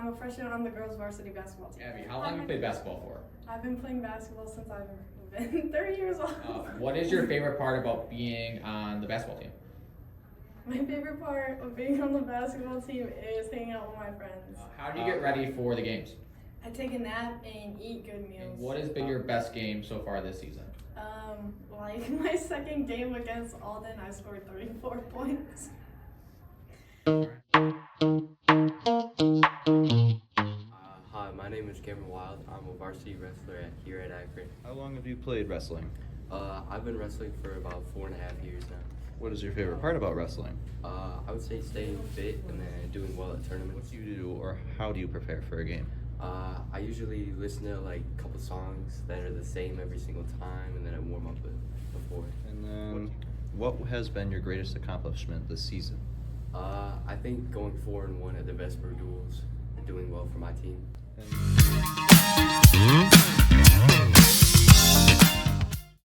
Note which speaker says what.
Speaker 1: I'm a freshman on the girls' varsity basketball team.
Speaker 2: Abby, how long have you played basketball for?
Speaker 1: I've been playing basketball since I've been 30 years old.
Speaker 2: What is your favorite part about being on the basketball team?
Speaker 1: My favorite part of being on the basketball team is hanging out with my friends.
Speaker 2: How do you get ready for the games?
Speaker 1: I take a nap and eat good meals.
Speaker 2: And what has been your best game so far this season?
Speaker 1: Like my second game against Alden, I scored 34 points.
Speaker 3: Hi, my name is Cam Wild. I'm a varsity wrestler here at Akron.
Speaker 4: How long have you played wrestling?
Speaker 3: I've been wrestling for about 4.5 years now.
Speaker 4: What is your favorite part about wrestling?
Speaker 3: I would say staying fit and then doing well at tournaments.
Speaker 4: What do you do, or how do you prepare for a game?
Speaker 3: I usually listen to like a couple songs that are the same every single time, and then I warm up before.
Speaker 4: And then, what has been your greatest accomplishment this season?
Speaker 3: I think going 4-1 at the Vesper duels and doing well for my team.
Speaker 4: And